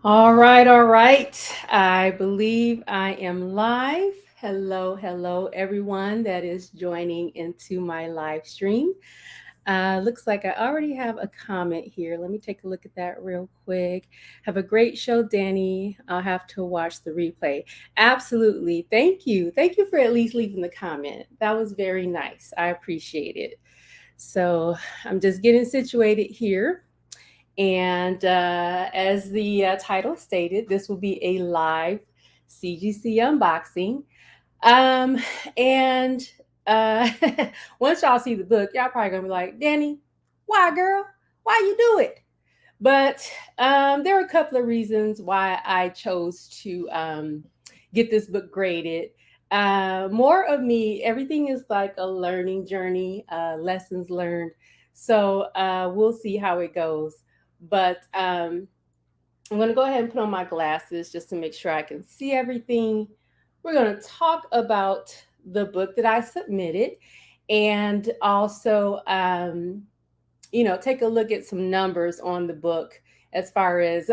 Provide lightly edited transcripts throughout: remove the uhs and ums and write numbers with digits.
All right, all right. I believe I am live. Hello, hello, everyone that is joining into my live stream. Looks like I already have a comment here. Let me take a look at that real quick. Have a great show, Danny. I'll have to watch the replay. Absolutely. Thank you. Thank you for at least leaving the comment. That was very nice. I appreciate it. So I'm just getting situated here. And as the title stated, this will be a live CGC unboxing. Um, and uh, once y'all see the book, y'all probably gonna be like, Danny, why, girl? Why you do it? But there are a couple of reasons why I chose to get this book graded. More of me, everything is like a learning journey, lessons learned. So we'll see how it goes. But I'm going to go ahead and put on my glasses just to make sure I can see everything. We're going to talk about the book that I submitted and also, take a look at some numbers on the book as far as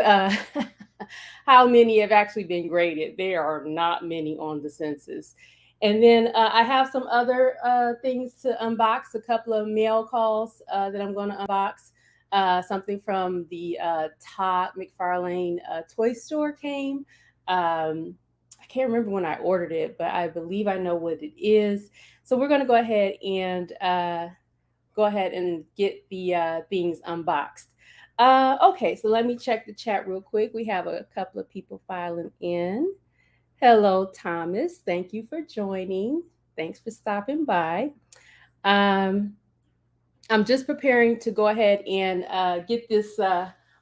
how many have actually been graded. There are not many on the census. And then I have some other things to unbox, a couple of mail calls that I'm going to unbox. Something from the Todd McFarlane toy store came. I can't remember when I ordered it, but I believe I know what it is. So we're going to go ahead and get the things unboxed. Okay, so let me check the chat real quick. We have a couple of people filing in. Hello, Thomas. Thank you for joining. Thanks for stopping by. Um, I'm just preparing to go ahead and get this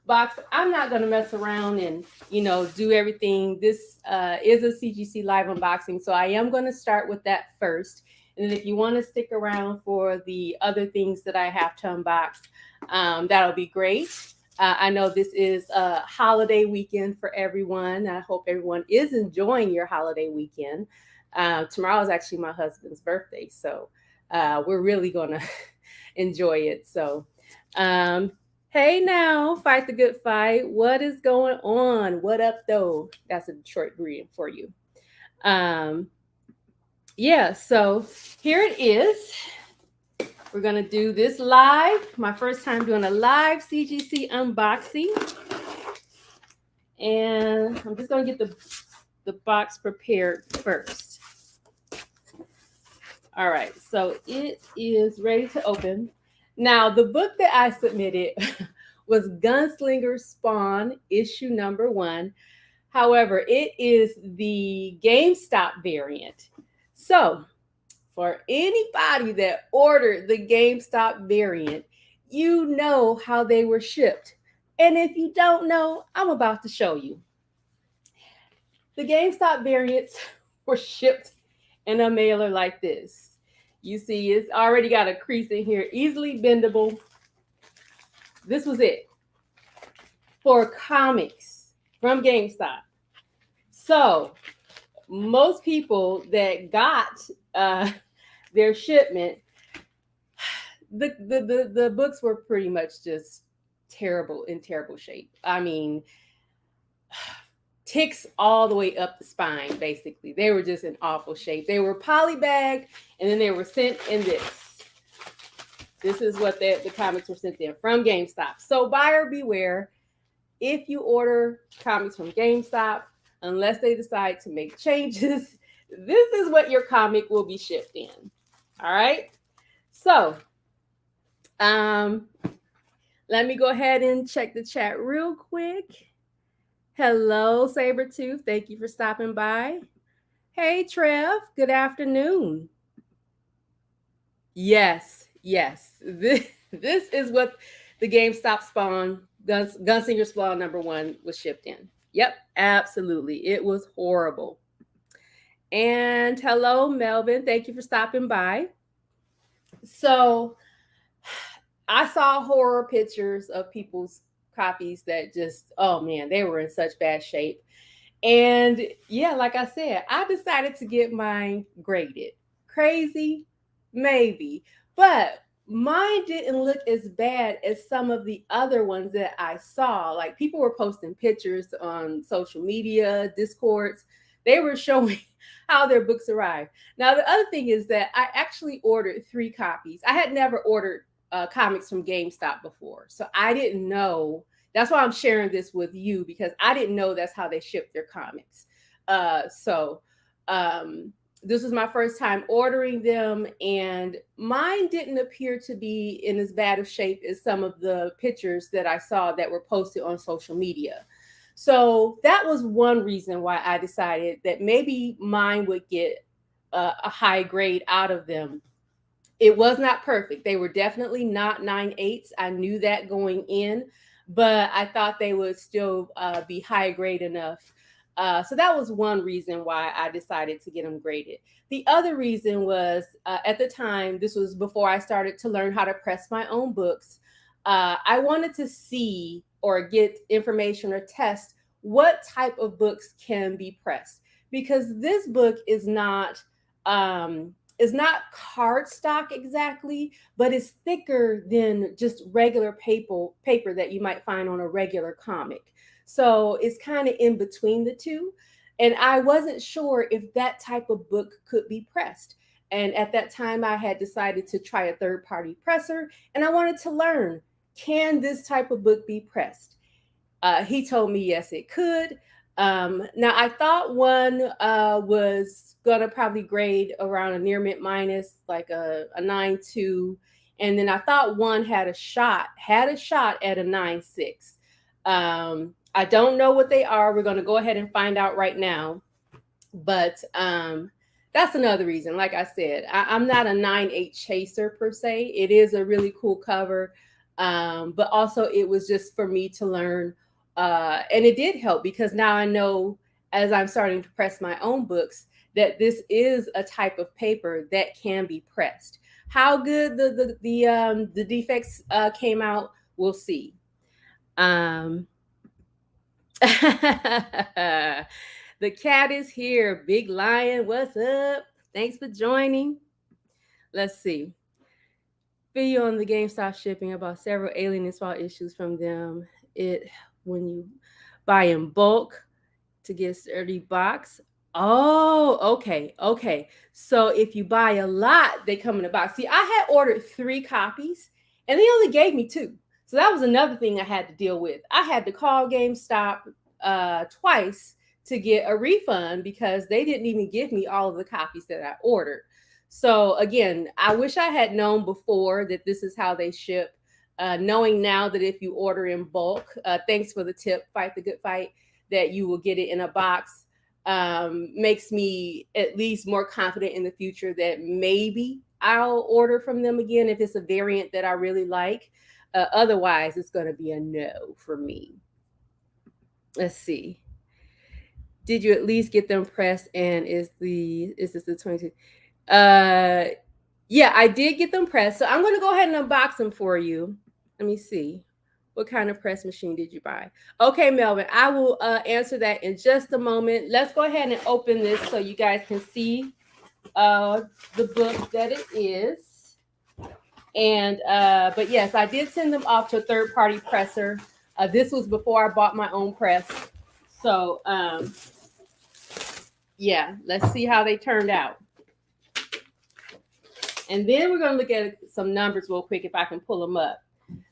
box. I'm not going to mess around and do everything. This is a CGC live unboxing, so I am going to start with that first. And then if you want to stick around for the other things that I have to unbox, that'll be great. I know this is a holiday weekend for everyone. I hope everyone is enjoying your holiday weekend. Tomorrow is actually my husband's birthday, so we're really going to enjoy it. So, hey now, fight the good fight. What is going on? What up, though? That's a Detroit greeting for you. Um, yeah, so here it is. We're gonna do this live. My first time doing a live CGC unboxing. And I'm just gonna get the box prepared first. All right, so it is ready to open. Now, the book that I submitted was Gunslinger Spawn, issue number 1. However, it is the GameStop variant. So, for anybody that ordered the GameStop variant, you know how they were shipped. And if you don't know, I'm about to show you. The GameStop variants were shipped in a mailer like this. You see, it's already got a crease in here, easily bendable. This was it for comics from GameStop. So, most people that got their shipment, the books were pretty much just in terrible shape. I mean, ticks all the way up the spine, basically. They were just in awful shape. They were polybagged, and then they were sent in this. This is what the comics were sent in from GameStop. So buyer beware. If you order comics from GameStop, unless they decide to make changes, this is what your comic will be shipped in. All right. So let me go ahead and check the chat real quick. Hello, Sabretooth. Thank you for stopping by. Hey, Trev. Good afternoon. Yes, yes. This is what the GameStop Spawn, Gunslinger Spawn number 1 was shipped in. Yep, absolutely. It was horrible. And hello, Melvin. Thank you for stopping by. So I saw horror pictures of people's copies that just, oh man, they were in such bad shape. And yeah, like I said, I decided to get mine graded. Crazy? Maybe. But mine didn't look as bad as some of the other ones that I saw. Like people were posting pictures on social media, Discords. They were showing how their books arrived. Now, the other thing is that I actually ordered 3 copies. I had never ordered comics from GameStop before. So I didn't know. That's why I'm sharing this with you because I didn't know that's how they ship their comics. So um, this was my first time ordering them, and mine didn't appear to be in as bad of shape as some of the pictures that I saw that were posted on social media. So that was one reason why I decided that maybe mine would get a high grade out of them. It was not perfect. They were definitely not 9/8. I knew that going in, but I thought they would still be high grade enough. So that was one reason why I decided to get them graded. The other reason was at the time, this was before I started to learn how to press my own books. I wanted to see or get information or test what type of books can be pressed because this book is not cardstock exactly, but it's thicker than just regular paper that you might find on a regular comic. So it's kind of in between the two. And I wasn't sure if that type of book could be pressed. And at that time, I had decided to try a third party presser and I wanted to learn, can this type of book be pressed? He told me yes, it could. Now I thought one was gonna probably grade around a near mint minus, like a 9.2, and then I thought one had a shot at a 9.6. I don't know what they are. We're gonna go ahead and find out right now. But that's another reason. Like I said, I'm not a 9/8 chaser per se. It is a really cool cover, but also it was just for me to learn, and it did help because now I know as I'm starting to press my own books that this is a type of paper that can be pressed. How good the defects came out, we'll see. Um, the cat is here. Big Lion, what's up? Thanks for joining. Let's see. Video on the GameStop shipping about several alien install issues from them. It when you buy in bulk to get sturdy box. Oh, okay, okay. So if you buy a lot, they come in a box. See, I had ordered 3 copies, and they only gave me 2. So that was another thing I had to deal with. I had to call GameStop twice to get a refund because they didn't even give me all of the copies that I ordered. So again, I wish I had known before that this is how they ship. Knowing now that if you order in bulk, thanks for the tip, Fight the Good Fight, that you will get it in a box, makes me at least more confident in the future that maybe I'll order from them again if it's a variant that I really like. Otherwise, it's going to be a no for me. Let's see. Did you at least get them pressed? And is this the 22? Yeah, I did get them pressed. So I'm going to go ahead and unbox them for you. Let me see. What kind of press machine did you buy? Okay, Melvin, I will answer that in just a moment. Let's go ahead and open this so you guys can see the book that it is. And but yes, I did send them off to a third-party presser. This was before I bought my own press. So yeah, let's see how they turned out. And then we're going to look at some numbers real quick if I can pull them up,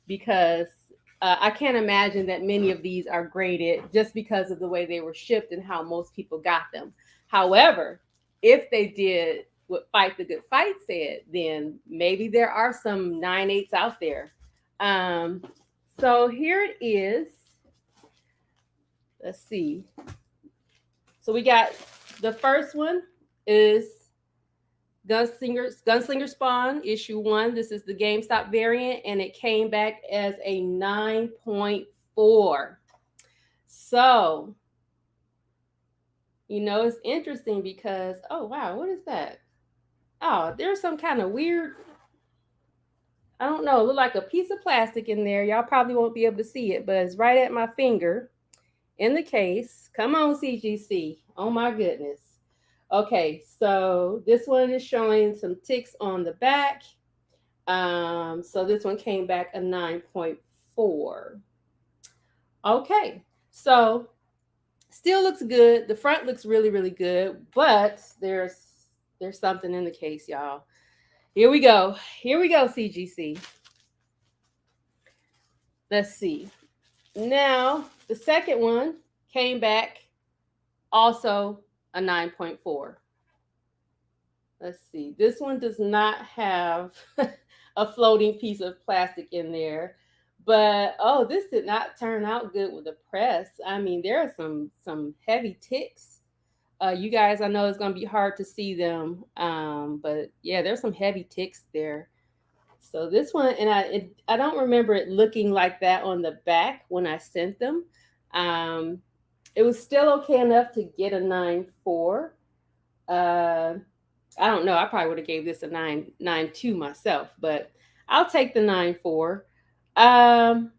because I can't imagine that many of these are graded just because of the way they were shipped and how most people got them. However, if they did what Fight the Good Fight said, then maybe there are some 9/8s out there. So here it is. Let's see. So we got the first one is Gunslinger Spawn, issue 1. This is the GameStop variant, and it came back as a 9.4. So, it's interesting because, oh, wow, what is that? Oh, there's some kind of weird, I don't know, look like a piece of plastic in there. Y'all probably won't be able to see it, but it's right at my finger in the case. Come on, CGC. Oh, my goodness. Okay, so this one is showing some ticks on the back. So this one came back a 9.4. Okay, so still looks good. The front looks really, really good, but there's something in the case, y'all. Here we go. Here we go, CGC. Let's see. Now, the second one came back also a 9.4. Let's see. This one does not have a floating piece of plastic in there. But oh, this did not turn out good with the press. I mean, there are some heavy ticks. You guys, I know it's gonna be hard to see them, but yeah, there's some heavy ticks there. So this one, and I don't remember it looking like that on the back when I sent them. Um, it was still okay enough to get a 9.4. Uh, I don't know. I probably would have gave this a 9.2 myself, but I'll take the 9.4. Um,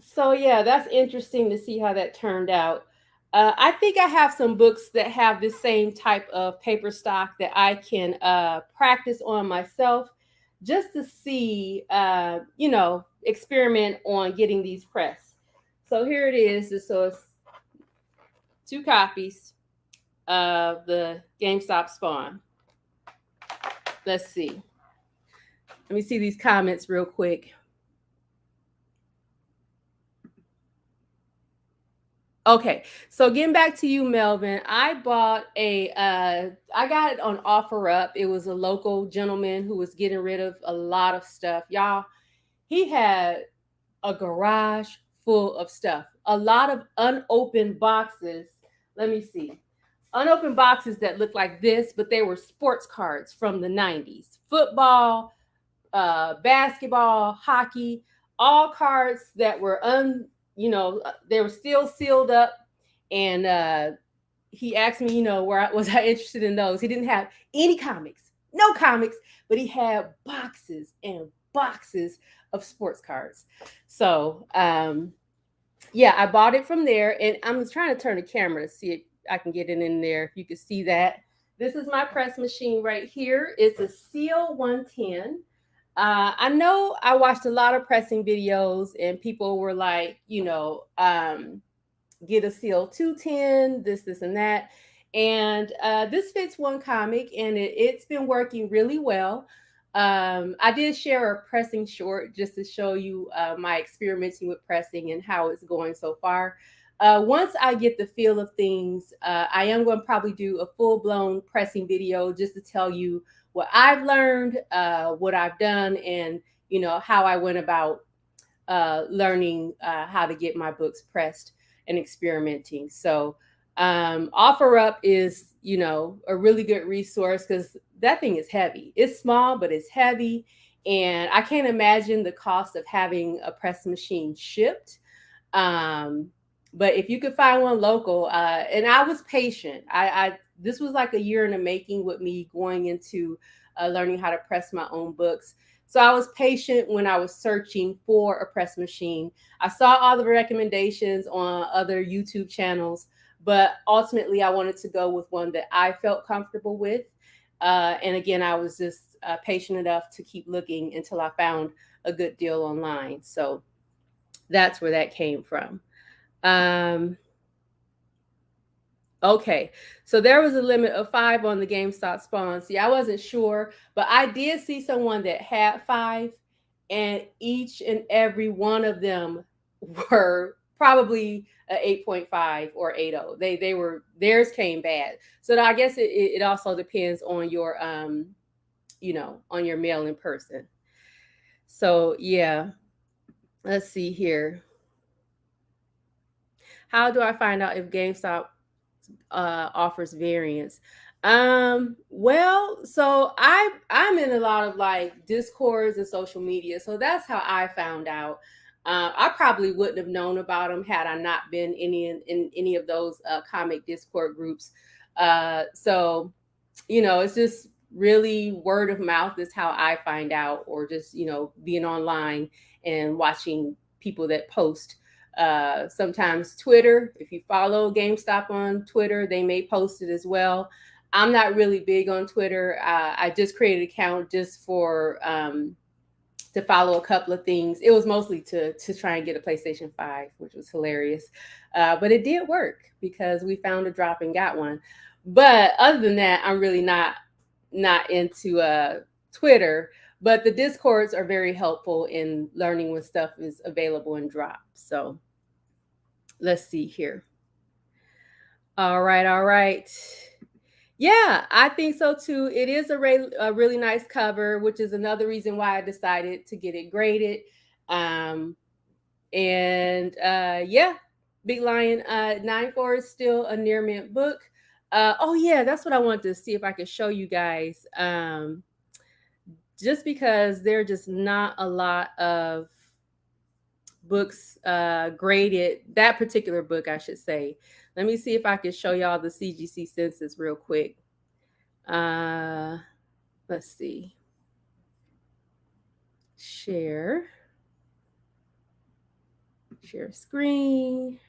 so yeah, that's interesting to see how that turned out. I think I have some books that have this same type of paper stock that I can practice on myself, just to see, experiment on getting these pressed. So here it is. So it's two copies of the GameStop Spawn. Let's see. Let me see these comments real quick. Okay, so getting back to you, Melvin, I got it on OfferUp. It was a local gentleman who was getting rid of a lot of stuff. Y'all, he had a garage full of stuff, a lot of unopened boxes. Let me see. Unopened boxes that looked like this, but they were sports cards from the 90s. Football, basketball, hockey, all cards that were they were still sealed up. And he asked me, was I interested in those? He didn't have any comics, no comics, but he had boxes and boxes of sports cards. So yeah, I bought it from there, and I'm trying to turn the camera to see if I can get it in there. If you can see that. This is my press machine right here. It's a Seal 110. I know I watched a lot of pressing videos, and people were like, get a Seal 210, this, and that. And this fits one comic, and it's been working really well. I did share a pressing short just to show you my experimenting with pressing and how it's going so far. Once I get the feel of things, I am going to probably do a full-blown pressing video just to tell you what I've learned, what I've done, and how I went about learning how to get my books pressed and experimenting. So OfferUp is a really good resource because that thing is heavy. It's small, but it's heavy, and I can't imagine the cost of having a press machine shipped. But if you could find one local, and I was patient. I this was like a year in the making with me going into learning how to press my own books. So I was patient when I was searching for a press machine. I saw all the recommendations on other YouTube channels, but ultimately I wanted to go with one that I felt comfortable with. And again, I was just patient enough to keep looking until I found a good deal online. So that's where that came from. Okay, so there was a limit of 5 on the GameStop Spawn. See, I wasn't sure, but I did see someone that had 5, and each and every one of them were probably a 8.5 or 8.0. They were, theirs came bad. So I guess it also depends on your on your mail in person. So yeah, let's see here. How do I find out if GameStop offers variants? Well, so I'm in a lot of like discords and social media, so that's how I found out. I probably wouldn't have known about them had I not been in any of those comic discord groups. So it's just really word of mouth is how I find out, or just being online and watching people that post. Sometimes Twitter, if you follow GameStop on Twitter, they may post it as well. I'm not really big on Twitter. I just created an account just for to follow a couple of things. It was mostly to try and get a PlayStation 5, which was hilarious. But it did work because we found a drop and got one. But other than that, I'm really not into Twitter. But the Discords are very helpful in learning when stuff is available and drops. So let's see here. All right, all right. Yeah, I think so too. It is a really nice cover, which is another reason why I decided to get it graded. Um, and yeah, Big Lion 9-4 is still a near mint book. Oh yeah, that's what I wanted to see if I could show you guys. Just because there are just not a lot of books graded, that particular book, I should say. Let me see if I can show y'all the CGC census real quick. Let's see. Share screen.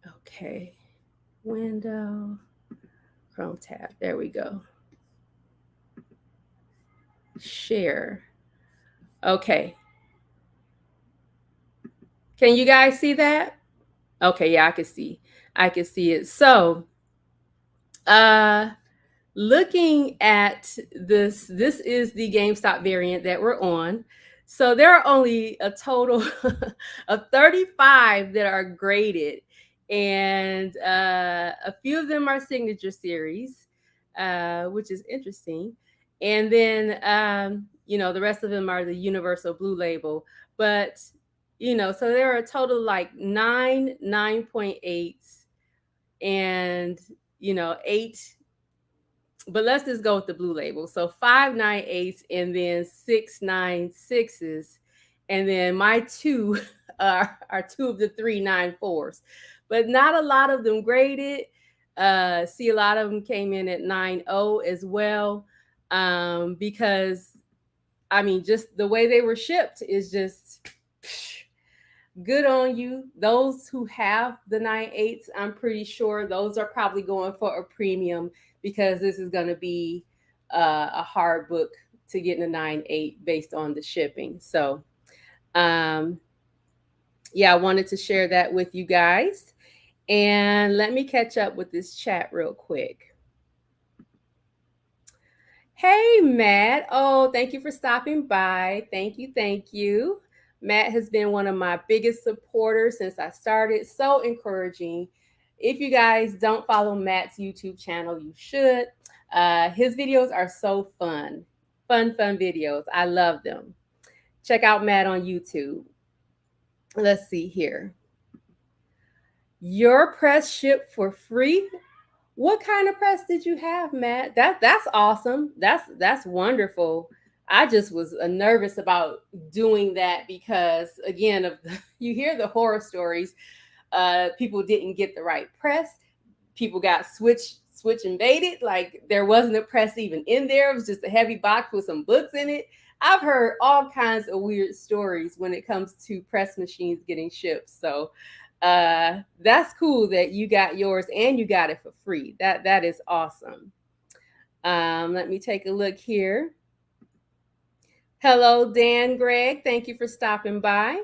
Okay. Window. Chrome tab. There we go. Share. Okay. Can you guys see that? Okay, yeah, I can see. I can see it. So, looking at this is the GameStop variant that we're on. So there are only a total of 35 that are graded, and a few of them are signature series, which is interesting. And then the rest of them are the universal blue label. But so there are a total like 9.8s, and 8, but let's just go with the blue label. So 5.98s and then 6.96s. And then my two are two of the 3.94s. But not a lot of them graded. See, a lot of them came in at 9.0 as well. Because I mean, just the way they were shipped is just good on you. Those who have the 9.8s, I'm pretty sure those are probably going for a premium, because this is going to be a hard book to get in a 9.8 based on the shipping. So, yeah, I wanted to share that with you guys. And let me catch up with this chat real quick. Hey, Matt. Oh, thank you for stopping by. Thank you. Thank you. Matt has been one of my biggest supporters since I started. So encouraging. If you guys don't follow Matt's YouTube channel, you should. His videos are so fun. Fun videos. I love them. Check out Matt on YouTube. Let's see here. Your press shipped for free? What kind of press did you have, Matt? That's awesome. That's wonderful. I just was nervous about doing that because, again, you hear the horror stories. People didn't get the right press. People got switch invaded. Like there wasn't a press even in there. It was just a heavy box with some books in it. I've heard all kinds of weird stories when it comes to press machines getting shipped. So that's cool that you got yours and you got it for free. That is awesome. Let me take a look here. Hello, Dan Greg. Thank you for stopping by.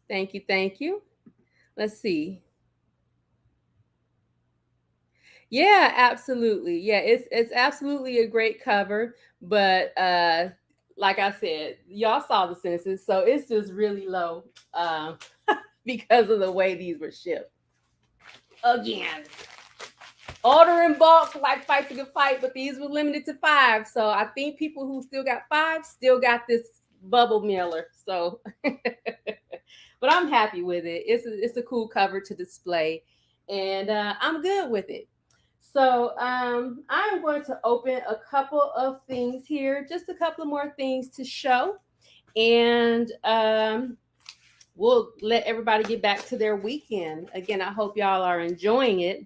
Thank you. Let's see. Yeah, absolutely. Yeah, it's absolutely a great cover, but like I said, y'all saw the census, so it's just really low because of the way these were shipped. Again, order in bulk like Fight the Good Fight, but these were limited to 5. So I think people who still got 5 still got this bubble mailer. So, but I'm happy with it. It's a cool cover to display, and I'm good with it. So I'm going to open a couple of things here, just a couple of more things to show, and we'll let everybody get back to their weekend. Again, I hope y'all are enjoying it.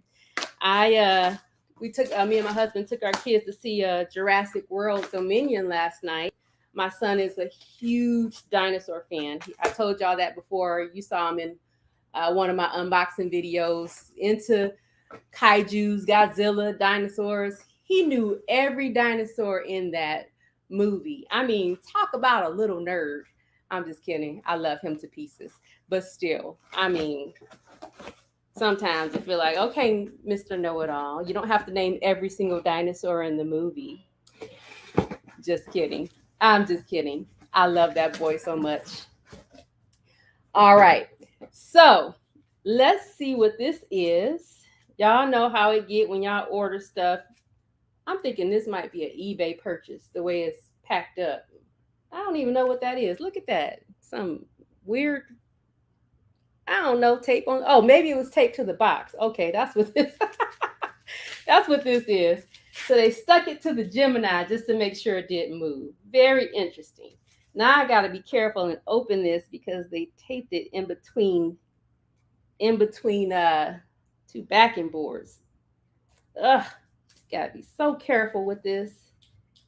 We took me and my husband took our kids to see Jurassic World Dominion last night. My son is a huge dinosaur fan. I told y'all that before. You saw him in one of my unboxing videos. Into kaijus, Godzilla, dinosaurs. He knew every dinosaur in that movie. I mean, talk about a little nerd. I'm just kidding. I love him to pieces. But still, I mean, sometimes I feel like, okay, Mr. Know It All, you don't have to name every single dinosaur in the movie. Just kidding. I'm just kidding. I love that boy so much. All right. So let's see what this is. Y'all know how it get when y'all order stuff. I'm thinking this might be an eBay purchase, the way it's packed up. I don't even know what that is. Look at that. Some weird, I don't know, tape on. Oh, maybe it was taped to the box. Okay, that's what this that's what this is. So they stuck it to the Gemini just to make sure it didn't move. Very interesting. Now I gotta be careful and open this because they taped it in between two backing boards. Ugh, gotta be so careful with this,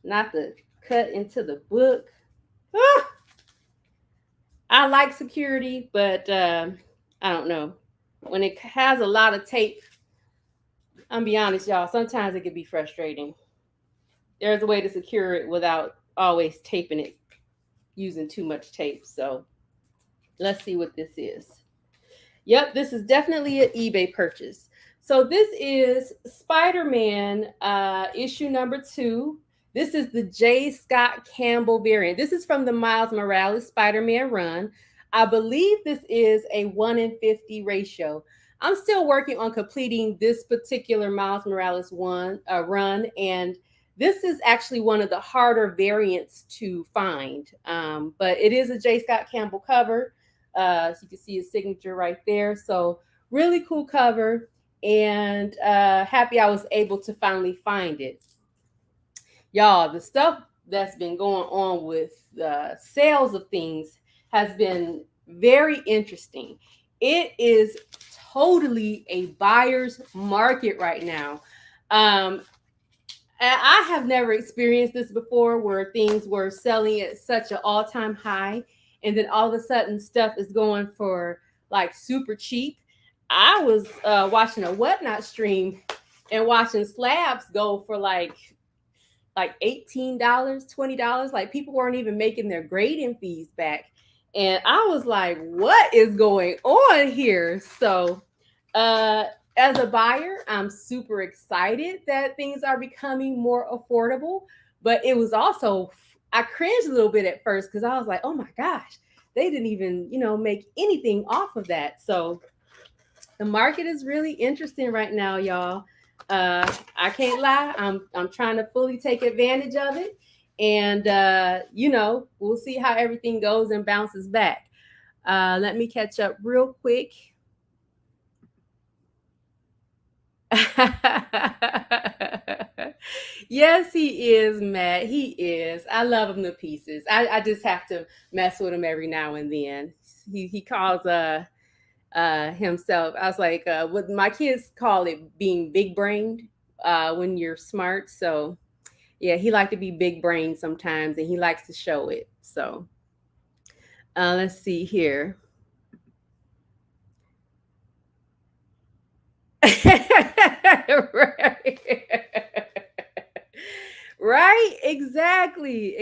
not to cut into the book. Ah, I like security, but I don't know. When it has a lot of tape, I'm be honest, y'all. Sometimes it can be frustrating. There's a way to secure it without always taping it using too much tape. So let's see what this is. Yep, this is definitely an eBay purchase. So this is Spider-Man issue number 2. This is the J. Scott Campbell variant. This is from the Miles Morales Spider-Man run. I believe this is a 1 in 50 ratio. I'm still working on completing this particular Miles Morales run, and this is actually one of the harder variants to find. But it is a J. Scott Campbell cover. So you can see his signature right there. So really cool cover, and happy I was able to finally find it. Y'all, the stuff that's been going on with sales of things has been very interesting. It is totally a buyer's market right now. I have never experienced this before where things were selling at such an all-time high, and then all of a sudden stuff is going for like super cheap. I was watching a whatnot stream and watching slabs go for like $18, $20. Like people weren't even making their grading fees back. And I was like, what is going on here? So as a buyer, I'm super excited that things are becoming more affordable. But it was also, I cringed a little bit at first because I was like, oh my gosh, they didn't even, make anything off of that. So the market is really interesting right now, y'all. I can't lie. I'm trying to fully take advantage of it, and we'll see how everything goes and bounces back. Let me catch up real quick. Yes, he is, Matt. He is. I love him to pieces. I just have to mess with him every now and then. He calls himself. I was like, what my kids call it being big brained when you're smart. So yeah, he likes to be big brained sometimes, and he likes to show it. So let's see here. Right. Right? Exactly.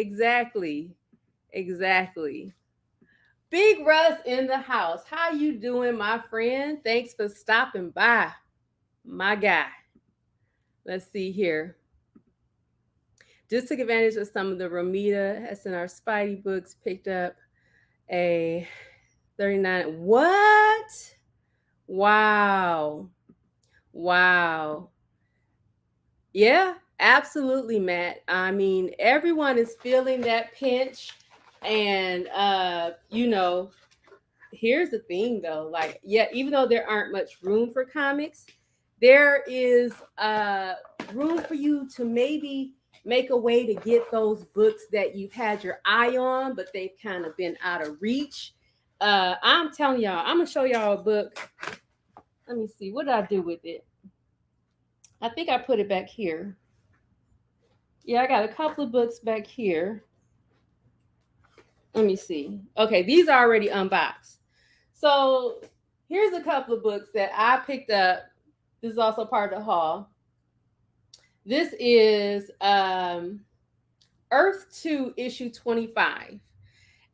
Big Russ in the house. How you doing, my friend? Thanks for stopping by, my guy. Let's see here. Just took advantage of some of the Romita that's in our Spidey books. Picked up a 39. What? Wow. Wow. Yeah, absolutely, Matt. I mean, everyone is feeling that pinch. And here's the thing though, like, yeah, even though there aren't much room for comics, there is room for you to maybe make a way to get those books that you've had your eye on, but they've kind of been out of reach. I'm telling y'all, I'm gonna show y'all a book. Let me see, what did I do with it? I think I put it back here. Yeah, I got a couple of books back here. Let me see. Okay, these are already unboxed. So here's a couple of books that I picked up This is also part of the haul. This is Earth 2 issue 25.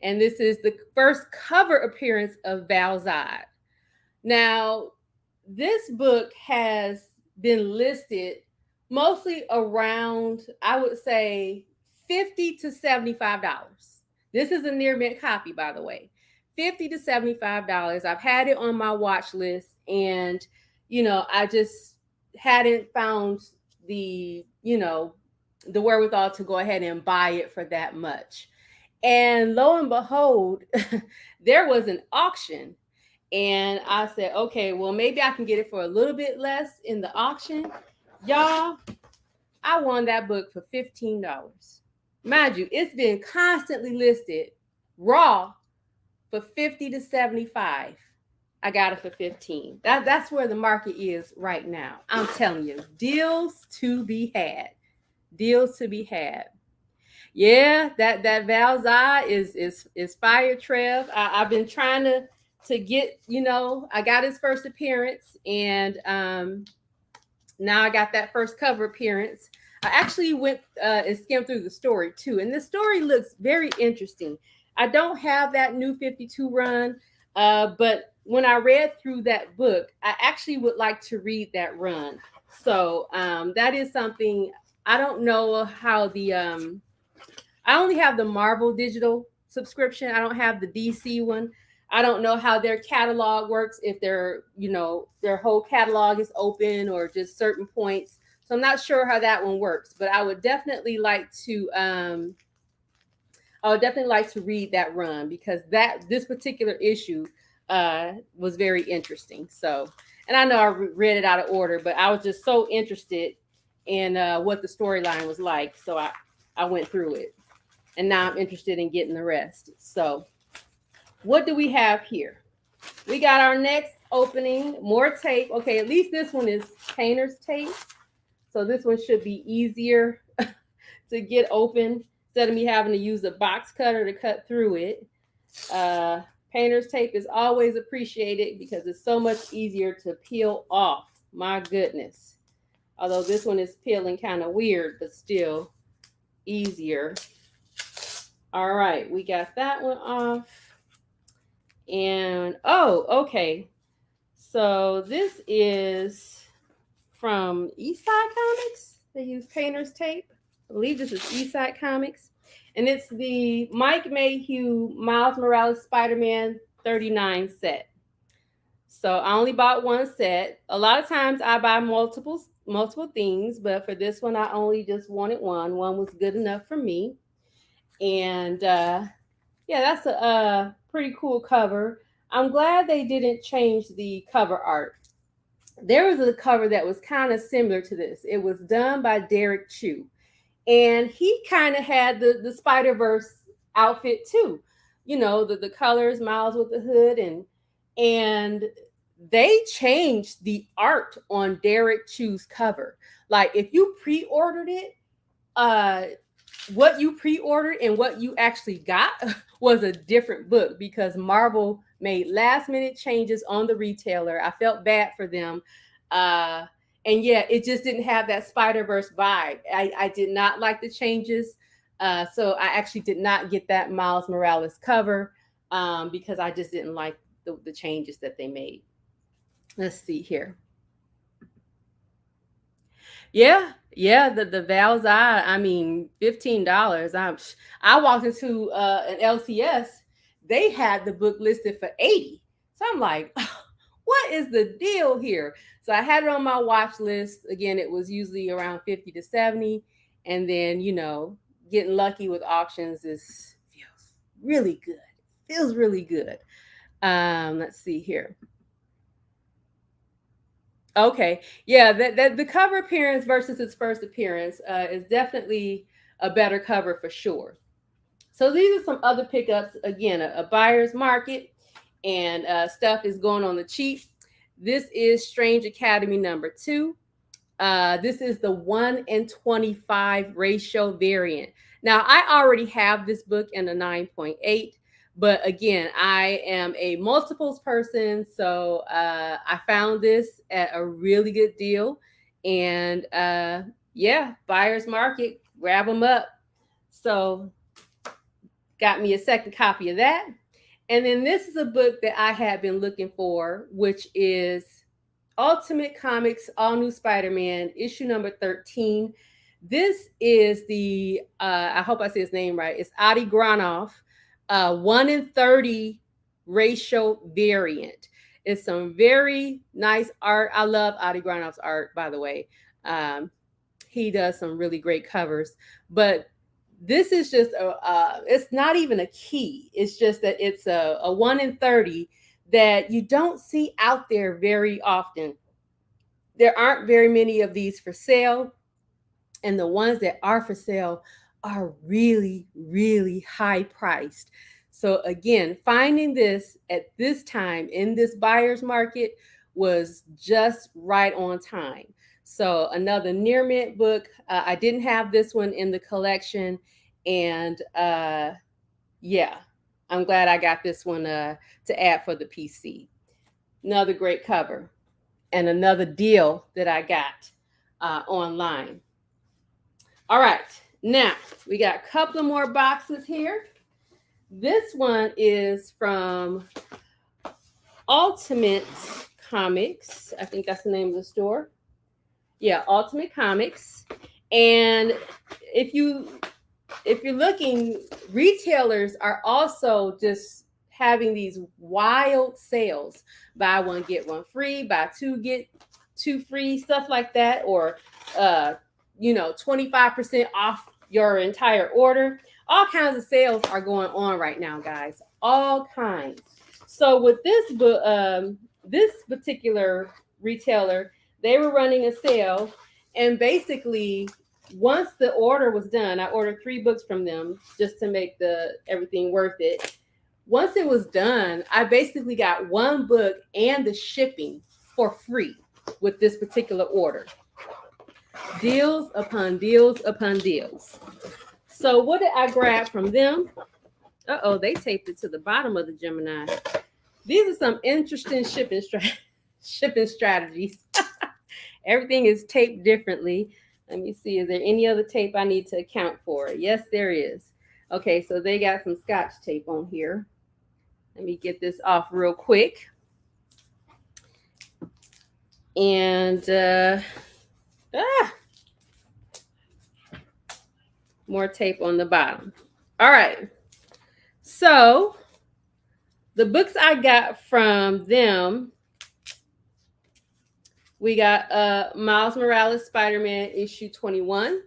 And this is the first cover appearance of Valzad. Now, this book has been listed mostly around, I would say, $50 to $75. This is a near mint copy, by the way. $50 to $75. I've had it on my watch list, and I just hadn't found the wherewithal to go ahead and buy it for that much. And lo and behold, there was an auction. And I said, okay, well, maybe I can get it for a little bit less in the auction. Y'all, I won that book for $15. Mind you, it's been constantly listed raw for 50 to 75. I got it for 15. That's where the market is right now. I'm telling you, deals to be had. Deals to be had. Yeah, that Valzai is fire, Trev. I've been trying to get, I got his first appearance, and now I got that first cover appearance. I actually went and skimmed through the story too, and the story looks very interesting. I don't have that new 52 run, but when I read through that book, I actually would like to read that run. So that is something. I don't know how the I only have the Marvel digital subscription. I don't have the DC one. I don't know how their catalog works, if their whole catalog is open or just certain points. So I'm not sure how that one works, but I would definitely like to read that run, because this particular issue was very interesting. So, and I know I read it out of order, but I was just so interested in what the storyline was like, so I went through it, and now I'm interested in getting the rest. So, what do we have here? We got our next opening, more tape. Okay, at least this one is painter's tape, so this one should be easier to get open instead of me having to use a box cutter to cut through it. Painter's tape is always appreciated because it's so much easier to peel off. My goodness. Although this one is peeling kind of weird, but still easier. All right, we got that one off. And okay. So this is from Eastside Comics. They use painter's tape. I believe this is Eastside Comics. And it's the Mike Mayhew Miles Morales Spider-Man 39 set. So I only bought one set. A lot of times I buy multiple things, but for this one I only just wanted one. One was good enough for me. And yeah, that's a pretty cool cover. I'm glad they didn't change the cover art. There was a cover that was kind of similar to this. It was done by Derek Chu, and he kind of had the Spider-Verse outfit too. The colors, Miles with the hood, and they changed the art on Derek Chu's cover. Like, if you pre-ordered it, what you pre-ordered and what you actually got was a different book, because Marvel made last minute changes on the retailer. I felt bad for them. And yeah, it just didn't have that Spider-Verse vibe. I did not like the changes. So I actually did not get that Miles Morales cover because I just didn't like the changes that they made. Let's see here. Yeah, the Val's I mean, $15. I walked into an LCS, they had the book listed for 80. So I'm like, what is the deal here? So I had it on my watch list. Again, it was usually around 50 to 70. And then, getting lucky with auctions feels really good. Feels really good. Let's see here. Okay, yeah, that the cover appearance versus its first appearance is definitely a better cover for sure. So these are some other pickups. Again, a buyer's market, and stuff is going on the cheap. This is Strange Academy #2. This is the 1:25 ratio variant. Now, I already have this book in a 9.8, But again, I am a multiples person, so I found this at a really good deal, and yeah, buyer's market, grab them up. So got me a second copy of that. And then this is a book that I have been looking for, which is Ultimate Comics All New Spider-Man, issue number 13. This is the, I hope I say his name right, it's Adi Granoff, 1 in 30 ratio variant. It's some very nice art. I love Adi Granoff's art, by the way. Um, he does some really great covers, but this is just it's not even a key. It's just that it's a 1 in 30 that you don't see out there very often. There aren't very many of these for sale, and the ones that are for sale are really, really high priced. So again, finding this at this time in this buyer's market was just right on time. So another near mint book. I didn't have this one in the collection, and yeah, I'm glad I got this one to add for the PC. Another great cover, and another deal that I got online. All right, now we got a couple of more boxes here. This one is from Ultimate Comics. I think that's the name of the store. Yeah, Ultimate Comics. And if you're looking, retailers are also just having these wild sales. Buy one, get one free, buy two, get two free, stuff like that, or 25% off your entire order. All kinds of sales are going on right now, guys. All kinds. So with this book, this particular retailer, they were running a sale, and basically, once the order was done, I ordered 3 books from them just to make everything worth it. Once it was done, I basically got 1 book and the shipping for free with this particular order. Deals upon deals upon deals. So what did I grab from them? Uh-oh, they taped it to the bottom of the Gemini. These are some interesting shipping strategies. Everything is taped differently. Let me see, is there any other tape I need to account for? Yes, there is. Okay, so they got some Scotch tape on here. Let me get this off real quick. And more tape on the bottom. All right. So the books I got from them, we got Miles Morales Spider-Man issue 21.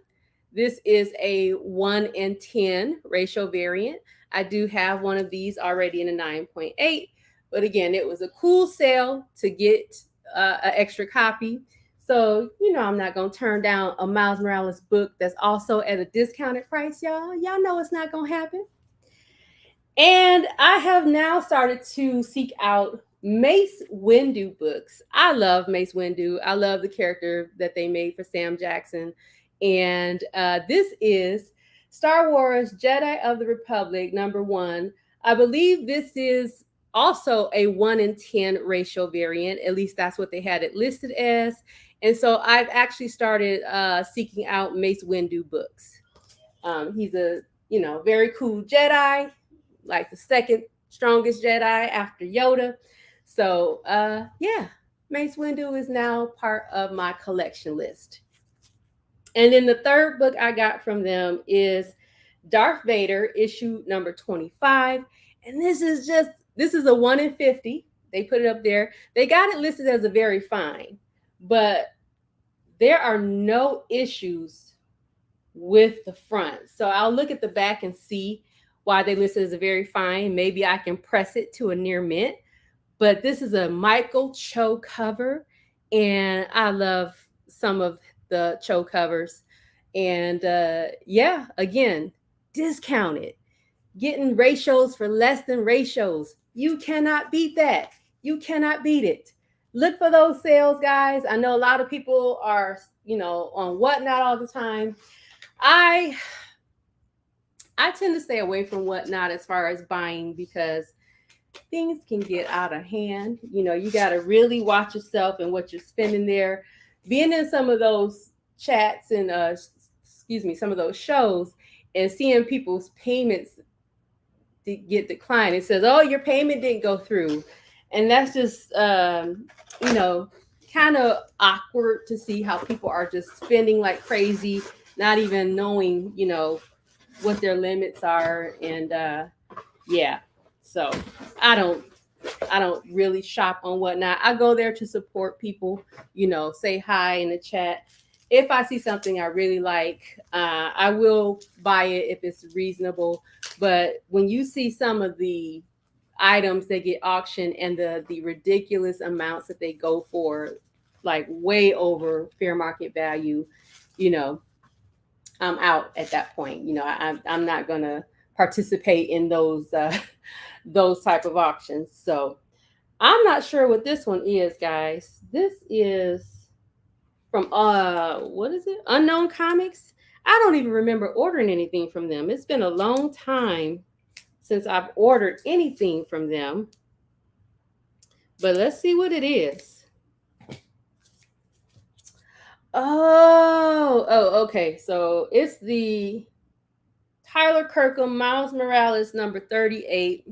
This is a 1 in 10 ratio variant. I do have one of these already in a 9.8, but again, it was a cool sale to get an extra copy. So, I'm not going to turn down a Miles Morales book that's also at a discounted price, y'all. Y'all know it's not going to happen. And I have now started to seek out Mace Windu books. I love Mace Windu. I love the character that they made for Sam Jackson. And this is Star Wars Jedi of the Republic, number 1. I believe this is also a 1 in 10 ratio variant. At least that's what they had it listed as. And so I've actually started seeking out Mace Windu books. He's a, very cool Jedi, like the second strongest Jedi after Yoda. So yeah, Mace Windu is now part of my collection list. And then the third book I got from them is Darth Vader, issue number 25. And this is a 1 in 50. They put it up there. They got it listed as a very fine, but there are no issues with the front. So I'll look at the back and see why they listed as a very fine. Maybe I can press it to a near mint. But this is a Michael Cho cover, and I love some of the Cho covers. And yeah, again, discounted. Getting ratios for less than ratios. You cannot beat that. You cannot beat it. Look for those sales, guys. I know a lot of people are, on Whatnot all the time. I I tend to stay away from whatnot as far as buying because things can get out of hand. You got to really watch yourself and what you're spending there. Being in some of those chats and some of those shows and seeing people's payments get declined. It says, "Oh, your payment didn't go through," and that's just you know kind of awkward to see how people are just spending like crazy, not even knowing what their limits are, and yeah. So I don't I don't really shop on whatnot. I go there to support people, say hi in the chat. If I see something I really like, I will buy it if it's reasonable. But when you see some of the items that get auctioned and the ridiculous amounts that they go for, like way over fair market value, you know, I'm out at that point. I'm not gonna participate in those those type of auctions. So I'm not sure what this one is, guys. This is from what is it? Unknown Comics. I don't even remember ordering anything from them. It's been a long time since I've ordered anything from them. But let's see what it is. Okay. So it's the Tyler Kirkham Miles Morales number 38,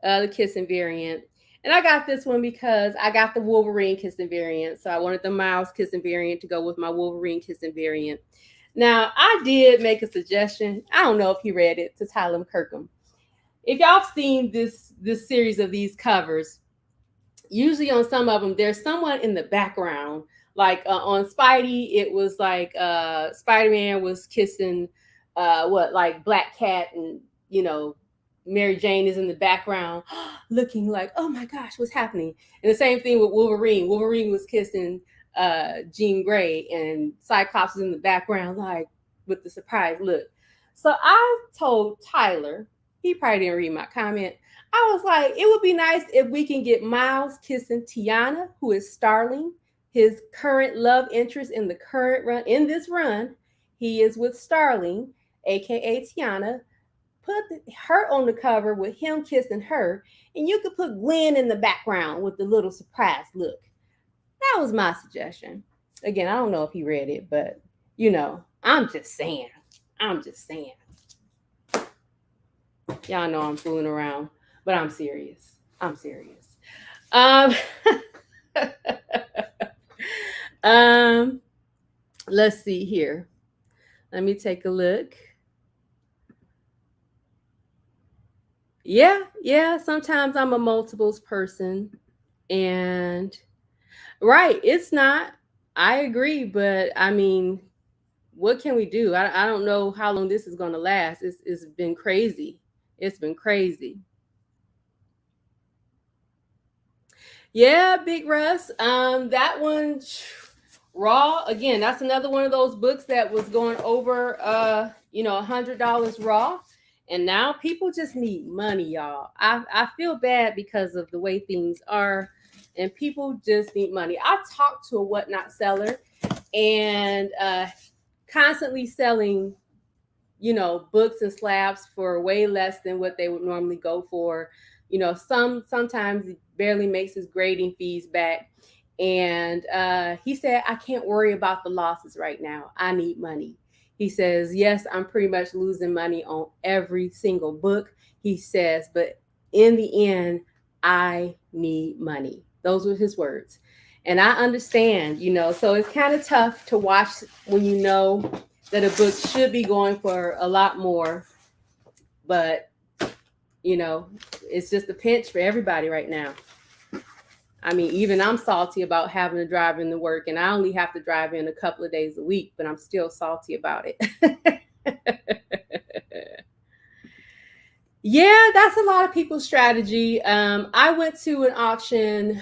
the Kissing variant. And I got this one because I got the Wolverine Kissing variant. So I wanted the Miles Kissing variant to go with my Wolverine Kissing variant. Now, I did make a suggestion. I don't know if he read it, to Tyler Kirkham. If y'all have seen this series of these covers, usually on some of them, there's someone in the background. Like on Spidey, it was like Spider-Man was kissing like Black Cat, and Mary Jane is in the background looking like, oh my gosh, what's happening? And the same thing with Wolverine. Wolverine was kissing Jean Grey, and Cyclops is in the background like with the surprise look. So I told Tyler, he probably didn't read my comment. I was like, it would be nice if we can get Miles kissing Tiana, who is Starling, his current love interest in the current run. In this run, he is with Starling, aka Tiana. Put her on the cover with him kissing her, and you could put Gwen in the background with the little surprise look. That was my suggestion. Again, I don't know if he read it, but I'm just saying. Y'all know I'm fooling around, but I'm serious. Um, let's see here. Let me take a look. Yeah. Sometimes I'm a multiples person, and right, it's not. I agree, but I mean, what can we do? I don't know how long this is going to last. It's been crazy. It's been crazy. Yeah, Big Russ. That one, Raw. Again, that's another one of those books that was going over, $100 Raw, and now people just need money, y'all. I feel bad because of the way things are, and people just need money. I talked to a whatnot seller, and constantly selling, books and slabs for way less than what they would normally go for. Sometimes he barely makes his grading fees back. And he said, I can't worry about the losses right now. I need money. He says, yes, I'm pretty much losing money on every single book. He says, but in the end, I need money. Those were his words. And I understand, so it's kind of tough to watch when you know that a book should be going for a lot more. But, it's just a pinch for everybody right now. I mean, even I'm salty about having to drive into work, and I only have to drive in a couple of days a week, but I'm still salty about it. Yeah, that's a lot of people's strategy. I went to an auction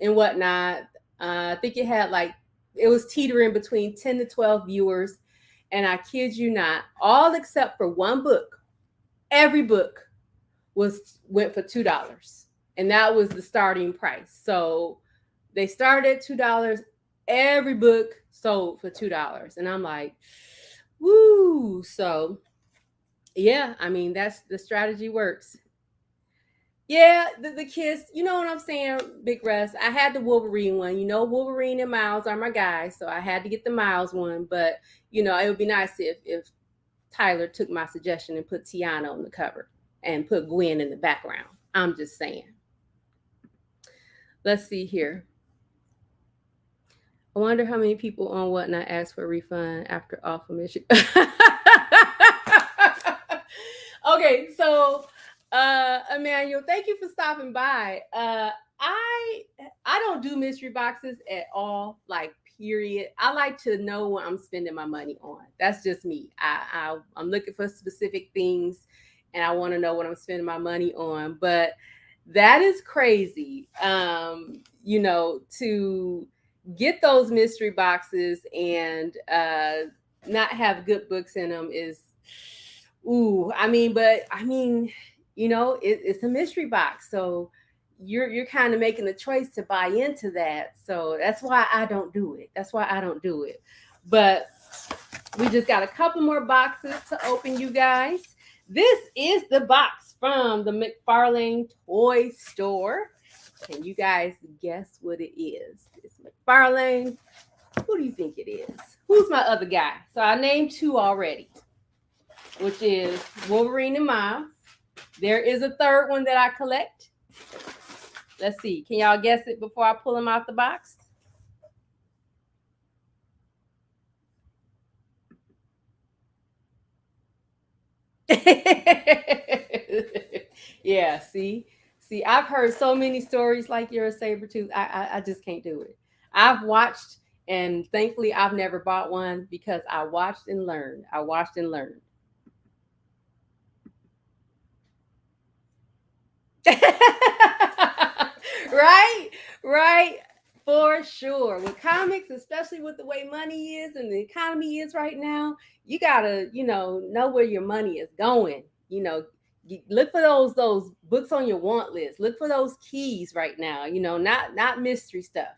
and whatnot. I think it was teetering between 10 to 12 viewers. And I kid you not, all except for one book, every book went for $2. And that was the starting price. So they started at $2. Every book sold for $2. And I'm like, woo. So Yeah, I mean that's the strategy works. Yeah, the kiss, you know what I'm saying, Big Russ. I had the Wolverine one. You know, Wolverine and Miles are my guys, so I had to get the Miles one. But it would be nice if Tyler took my suggestion and put Tiana on the cover and put Gwen in the background. I'm just saying. Let's see here. I wonder how many people on Whatnot asked for a refund after off of mission. Okay, so Emmanuel, thank you for stopping by. I don't do mystery boxes at all, like period. I like to know what I'm spending my money on. That's just me. I'm looking for specific things and I want to know what I'm spending my money on. But that is crazy. To get those mystery boxes and not have good books in them is it's a mystery box, so you're kind of making the choice to buy into that. So that's why I don't do it. But we just got a couple more boxes to open, you guys. This is the box from the McFarlane Toy Store. Can you guys guess what it is? It's McFarlane. Who do you think it is? Who's my other guy? So I named two already, which is Wolverine and Miles. There is a third one that I collect. Let's see. Can y'all guess it before I pull them out the box? Yeah, see, I've heard so many stories like you're a saber tooth. I just can't do it. I've watched, and thankfully, I've never bought one because I watched and learned. Right, right, for sure. With comics, especially with the way money is and the economy is right now, you gotta, know where your money is going. Look for those books on your want list. Look for those keys right now. Not mystery stuff.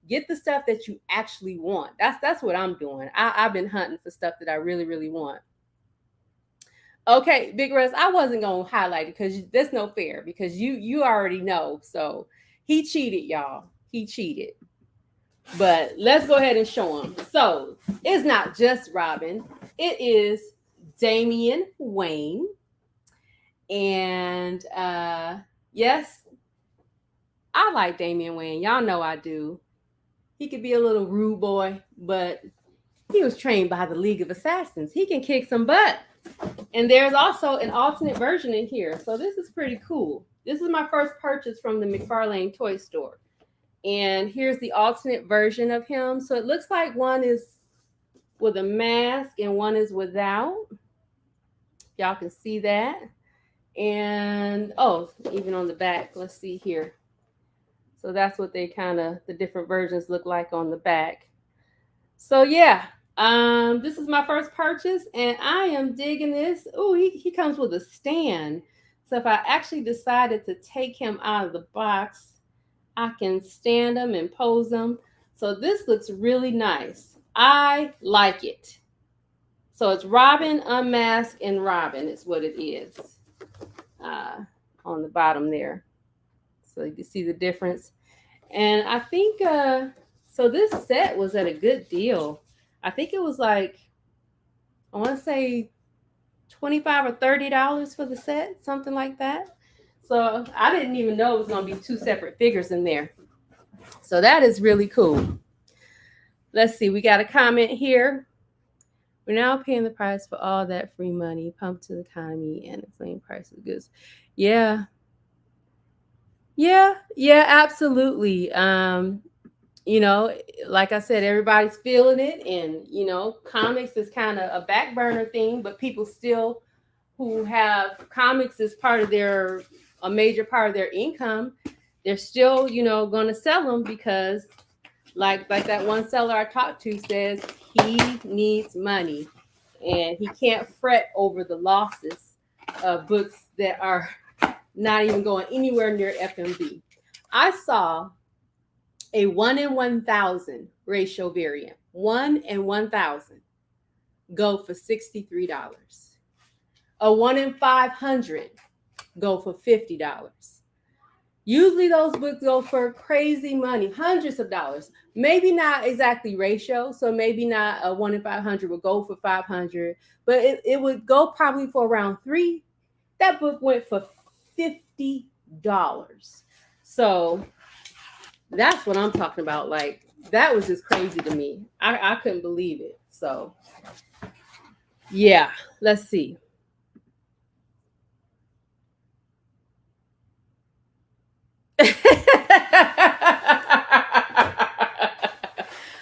Get the stuff that you actually want. That's what I'm doing. I've been hunting for stuff that I really really want. Okay, Big Russ, I wasn't gonna highlight it because that's no fair because you already know. So he cheated, y'all. He cheated. But let's go ahead and show him. So it's not just Robin. It is Damian Wayne. And yes, I like Damian Wayne. Y'all know I do. He could be a little rude boy, but he was trained by the League of Assassins. He can kick some butt. And there's also an alternate version in here. So this is pretty cool. This is my first purchase from the McFarlane Toy Store. And here's the alternate version of him. So it looks like one is with a mask and one is without. Y'all can see that. And even on the back, let's see here. So that's what they the different versions look like on the back. So yeah, this is my first purchase, and I am digging this. Oh, he comes with a stand. So if I actually decided to take him out of the box, I can stand him and pose him. So this looks really nice. I like it. So it's Robin Unmasked and Robin is what it is on the bottom there. So you can see the difference. And I think so this set was at a good deal. I think it was like, I want to say $25 or $30 for the set, something like that. So I didn't even know it was going to be two separate figures in there. So that is really cool. Let's see, we got a comment here. We're now paying the price for all that free money pumped to the economy and inflating price of goods. Yeah. Yeah, absolutely. Like I said, everybody's feeling it, and comics is kind of a back burner thing, but people still who have comics as part of a major part of their income, they're still going to sell them because like that one seller I talked to says he needs money and he can't fret over the losses of books that are not even going anywhere near FMV. I saw a 1 in 1,000 ratio variant, 1 in 1,000, go for $63. A 1 in 500 go for $50. Usually those books go for crazy money, hundreds of dollars. Maybe not exactly ratio, so maybe not a 1 in 500 would go for 500, but it would go probably for around three. That book went for $50. So that's what I'm talking about. Like that was just crazy to me. I couldn't believe it. So yeah, let's see.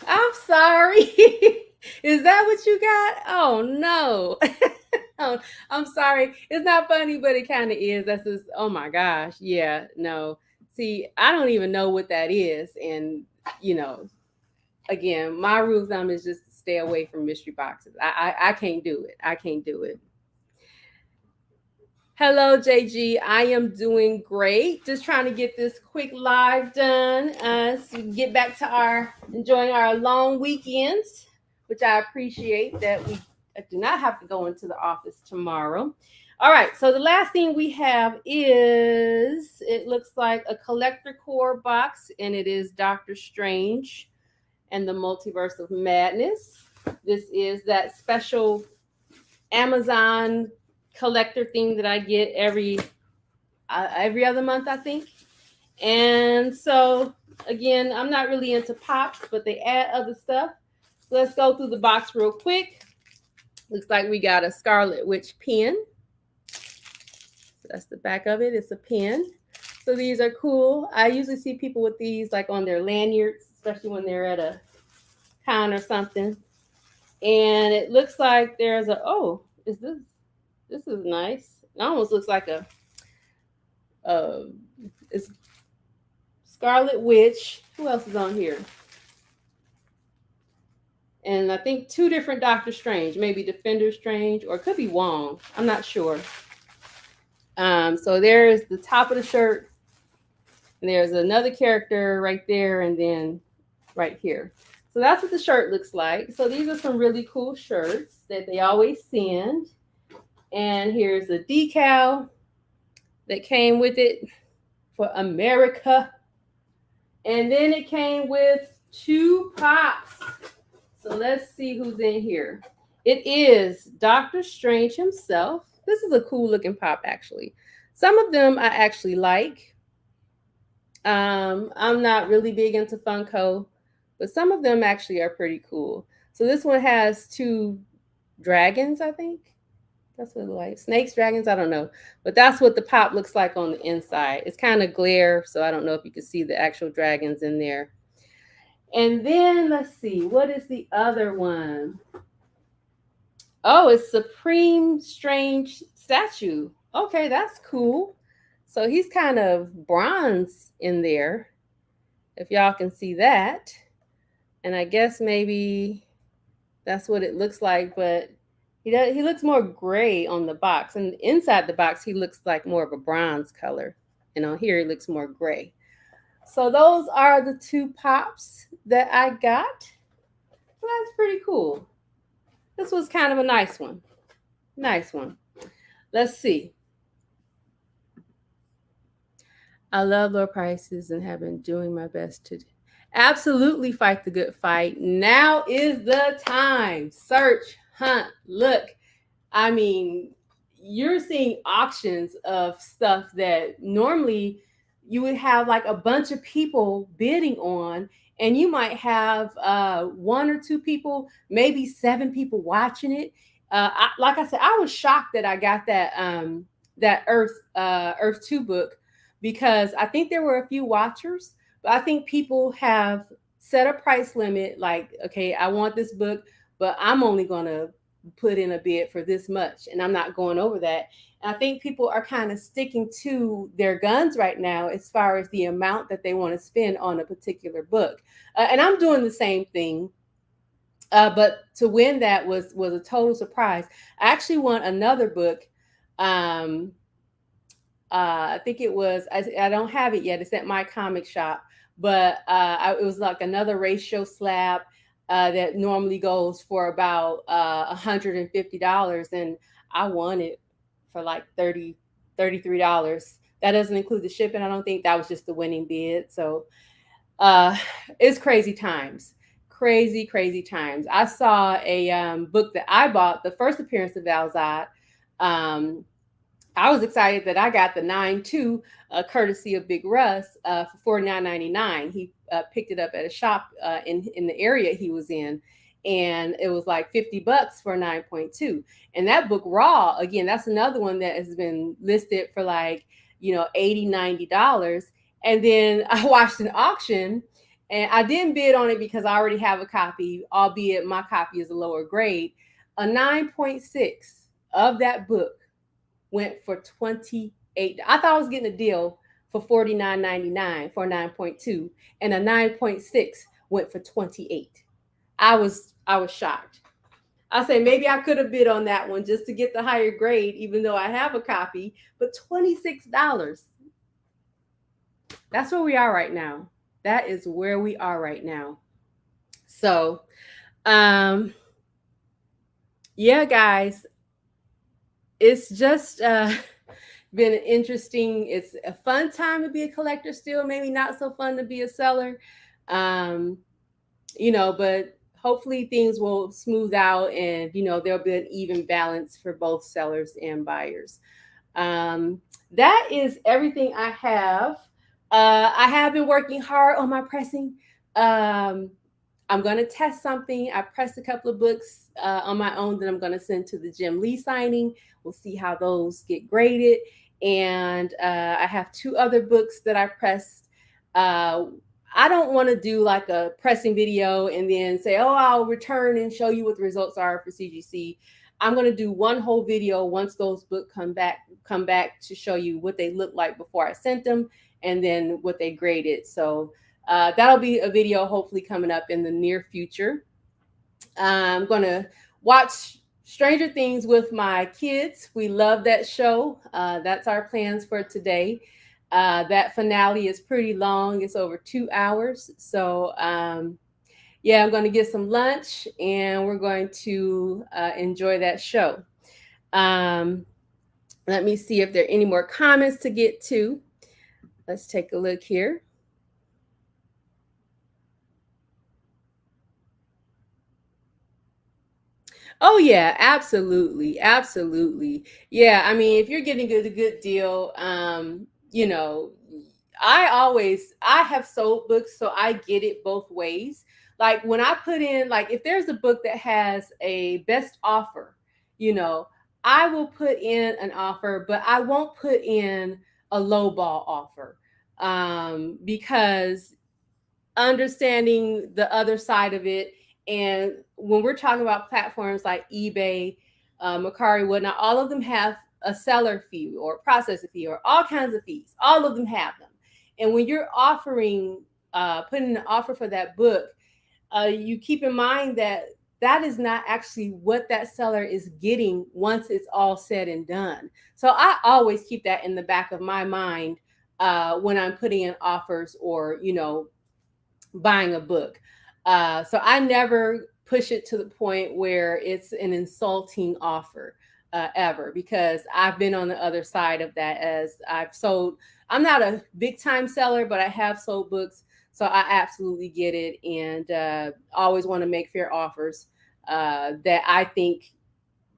I'm sorry. Is that what you got? Oh no. Oh, I'm sorry. It's not funny, but it kind of is. That's just, oh my gosh. Yeah, no. See, I don't even know what that is. And, you know, again, my rule of thumb is just to stay away from mystery boxes. I can't do it. I can't do it. Hello, JG. I am doing great. Just trying to get this quick live done so we can get back to our enjoying our long weekends, which I appreciate that we do not have to go into the office tomorrow. All right, so the last thing we have is it looks like a collector core box, and it is Doctor Strange and the Multiverse of Madness. This is that special Amazon collector thing that I get every other month, I think. And so again, I'm not really into pops, but they add other stuff. So let's go through the box real quick. Looks like we got a Scarlet Witch pen. So that's the back of it. It's a pen. So these are cool. I usually see people with these like on their lanyards, especially when they're at a con or something. And it looks like there's a, oh, is this is nice. It almost looks like a it's Scarlet Witch. Who else is on here? And I think two different Doctor Strange, maybe Defender Strange, or it could be Wong. I'm not sure. So there's the top of the shirt. And there's another character right there, and then right here. So that's what the shirt looks like. So these are some really cool shirts that they always send. And here's a decal that came with it for America. And then it came with 2 pops. So let's see who's in here. It is Doctor Strange himself. This is a cool looking pop, actually. Some of them I actually like. I'm not really big into Funko, but some of them actually are pretty cool. So this one has 2 dragons, I think. That's what it like. Snakes, dragons, I don't know. But that's what the pop looks like on the inside. It's kind of glare, so I don't know if you can see the actual dragons in there. And then let's see, what is the other one? Oh, it's Supreme Strange Statue. Okay, that's cool. So he's kind of bronze in there, if y'all can see that. And I guess maybe that's what it looks like, but he looks more gray on the box. And inside the box, he looks like more of a bronze color. And on here, he looks more gray. So those are the 2 pops that I got. So that's pretty cool. This was kind of a nice one. Nice one. Let's see. I love low prices and have been doing my best to absolutely fight the good fight. Now is the time. Search, hunt, look. I mean, you're seeing auctions of stuff that normally you would have like a bunch of people bidding on, and you might have 1 or 2 people, maybe 7 people watching it. Like I said, I was shocked that I got that Earth 2 book, because I think there were a few watchers, but I think people have set a price limit. Like, okay, I want this book, but I'm only going to put in a bid for this much, and I'm not going over that. And I think people are kind of sticking to their guns right now as far as the amount that they want to spend on a particular book. And I'm doing the same thing. But to win that was a total surprise. I actually won another book. I think it was, I don't have it yet. It's at my comic shop, but it was like another ratio slab that normally goes for about $150, and I won it. for like $33. That doesn't include the shipping. I don't think that was just the winning bid. So uh, it's crazy times. Crazy times. I saw a book that I bought, the first appearance of Valzad. Um, I was excited that I got the 9.2 courtesy of Big Russ for $49.99. He picked it up at a shop in the area he was in, and it was like $50 for 9.2. And that book raw, again, that's another one that has been listed for like, $80, $90. And then I watched an auction, and I didn't bid on it because I already have a copy, albeit my copy is a lower grade. A 9.6 of that book went for 28. I thought I was getting a deal for $49.99 for 9.2, and a 9.6 went for 28. I was shocked. I say maybe I could have bid on that one just to get the higher grade, even though I have a copy. But $26. That's where we are right now. That is where we are right now. So, um, yeah, guys, it's just been interesting. It's a fun time to be a collector still, maybe not so fun to be a seller. Um, but hopefully things will smooth out, and there'll be an even balance for both sellers and buyers. Um, that is everything I have. I have been working hard on my pressing. Um, I'm going to test something. I pressed a couple of books on my own that I'm going to send to the Jim Lee signing. We'll see how those get graded. And I have two other books that I pressed. I don't want to do like a pressing video and then say, oh, I'll return and show you what the results are for CGC. I'm going to do one whole video once those books come back to show you what they look like before I sent them, and then what they graded. So that'll be a video hopefully coming up in the near future. I'm going to watch Stranger Things with my kids. We love that show. That's our plans for today. That finale is pretty long. It's over 2 hours. So, yeah, I'm going to get some lunch, and we're going to enjoy that show. Let me see if there are any more comments to get to. Let's take a look here. Oh yeah, absolutely, absolutely. Yeah, I mean, if you're getting a good deal, I have sold books, so I get it both ways. Like when I put in, like if there's a book that has a best offer, you know, I will put in an offer, but I won't put in a low ball offer, because understanding the other side of it. And when we're talking about platforms like eBay, Mercari, whatnot, all of them have a seller fee or a processor fee or all kinds of fees. All of them have them. And when you're offering, putting an offer for that book, you keep in mind that that is not actually what that seller is getting once it's all said and done. So I always keep that in the back of my mind when I'm putting in offers or, buying a book. So I never push it to the point where it's an insulting offer ever, because I've been on the other side of that. As I've sold, I'm not a big time seller, but I have sold books. So I absolutely get it, and always want to make fair offers that I think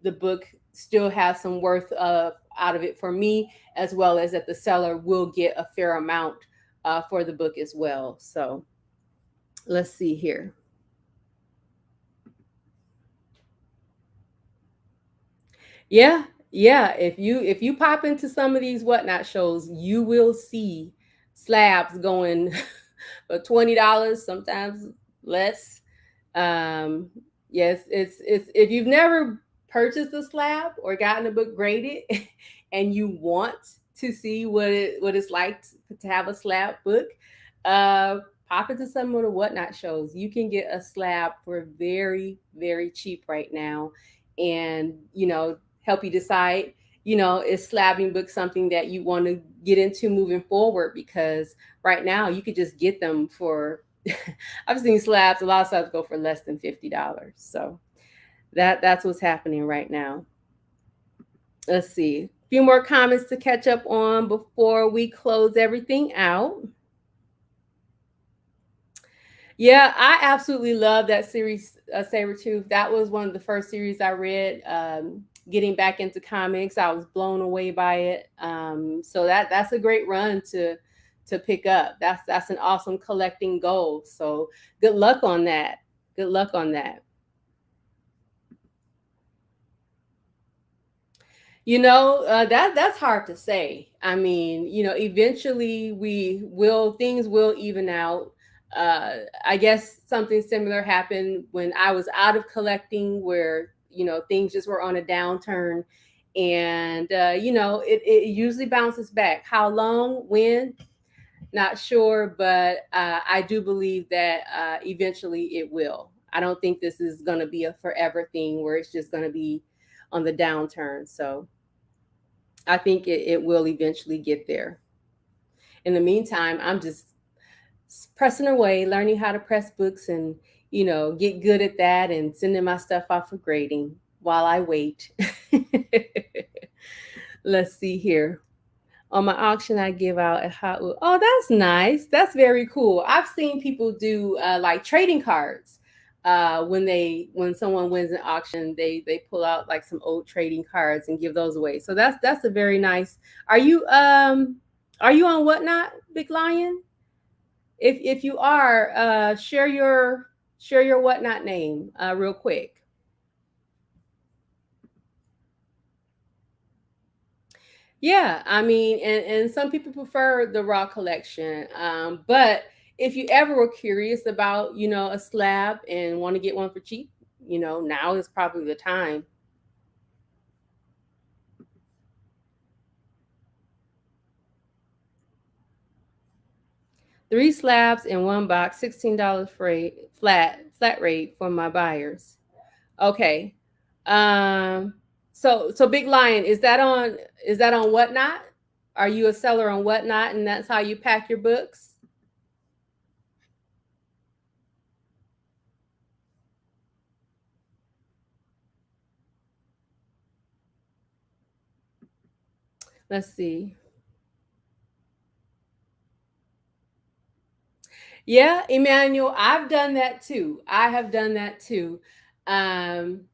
the book still has some worth out of it for me, as well as that the seller will get a fair amount for the book as well. So let's see here. Yeah, yeah. If you pop into some of these whatnot shows, you will see slabs going for $20, sometimes less. Um, yes, it's if you've never purchased a slab or gotten a book graded and you want to see what it's like to have a slab book, uh, pop into some of the whatnot shows. You can get a slab for very, very cheap right now, and help you decide, is slabbing book something that you want to get into moving forward? Because right now you could just get them for I've seen slabs, a lot of slabs go for less than $50. So that's what's happening right now. Let's see. few more comments to catch up on before we close everything out. Yeah, I absolutely love that series, Sabretooth. That was one of the first series I read. Getting back into comics, I was blown away by it. So that's a great run to pick up. That's an awesome collecting goal. So good luck on that. Good luck on that. That's hard to say. I mean, eventually things will even out. I guess something similar happened when I was out of collecting, where things just were on a downturn, and it usually bounces back. How long? When? Not sure, but I do believe that eventually it will. I don't think this is going to be a forever thing where it's just going to be on the downturn. So I think it will eventually get there. In the meantime, I'm just pressing away, learning how to press books and, get good at that and sending my stuff off for grading while I wait. Let's see here. On my auction, I give out a Hot Wheel. Oh, that's nice. That's very cool. I've seen people do like trading cards. When someone wins an auction, they pull out like some old trading cards and give those away. So that's a very nice. Are you on Whatnot, Big Lion? If you are, share your Whatnot name real quick. Yeah, I mean, and some people prefer the raw collection. But if you ever were curious about, a slab and want to get one for cheap, now is probably the time. 3 slabs in one box, $16 flat rate for my buyers. Okay. Um, so Big Lion, is that on Whatnot? Are you a seller on Whatnot and that's how you pack your books? Let's see. Yeah, Emmanuel, I've done that too. I have done that too. Um,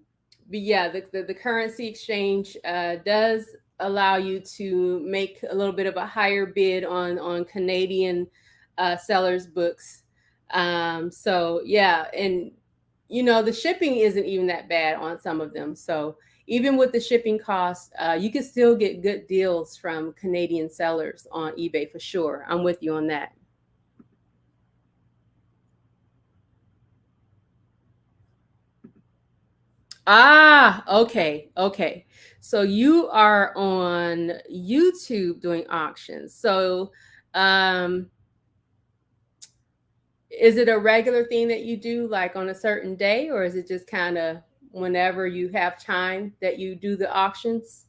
but yeah, the currency exchange does allow you to make a little bit of a higher bid on Canadian sellers' books. So yeah, and the shipping isn't even that bad on some of them. So even with the shipping costs, you can still get good deals from Canadian sellers on eBay for sure. I'm with you on that. Ah, okay, okay. So you are on YouTube doing auctions. So, um, is it a regular thing that you do like on a certain day, or is it just kind of whenever you have time that you do the auctions?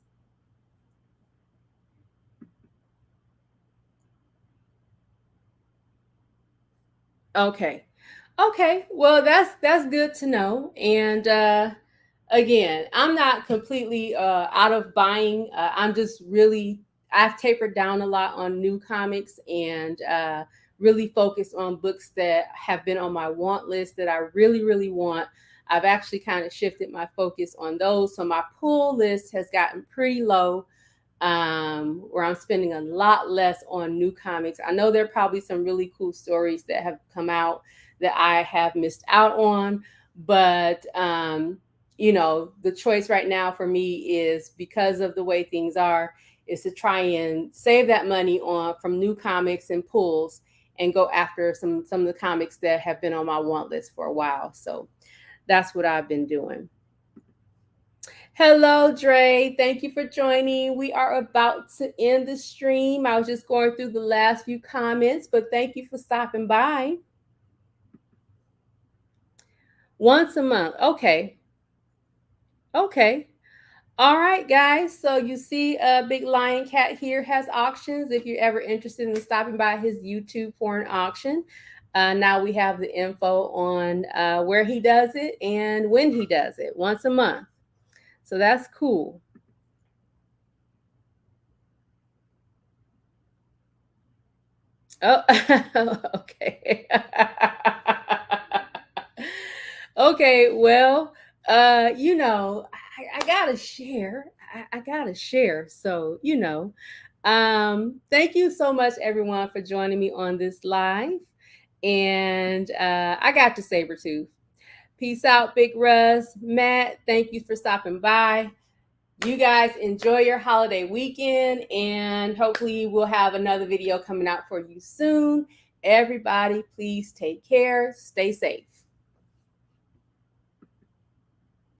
Okay. Okay. Well, that's good to know. And again, I'm not completely out of buying. I'm just really I've tapered down a lot on new comics and really focused on books that have been on my want list that I really really want. I've actually kind of shifted my focus on those. So my pull list has gotten pretty low, where I'm spending a lot less on new comics. I know there are probably some really cool stories that have come out that I have missed out on, but the choice right now for me is because of the way things are, is to try and save that money on from new comics and pulls and go after some of the comics that have been on my want list for a while. So that's what I've been doing. Hello, Dre. Thank you for joining. We are about to end the stream. I was just going through the last few comments, but thank you for stopping by. Once a month. Okay. Okay. All right, guys. So you see, Big Lion Cat here has auctions. If you're ever interested in stopping by his YouTube for an auction, now we have the info on where he does it and when he does it, once a month. So that's cool. Oh, okay. Okay, well, I gotta share. I gotta share. So, thank you so much, everyone, for joining me on this live. And I got to saber tooth. Peace out, Big Russ. Matt, thank you for stopping by. You guys enjoy your holiday weekend, and hopefully we'll have another video coming out for you soon. Everybody, please take care. Stay safe.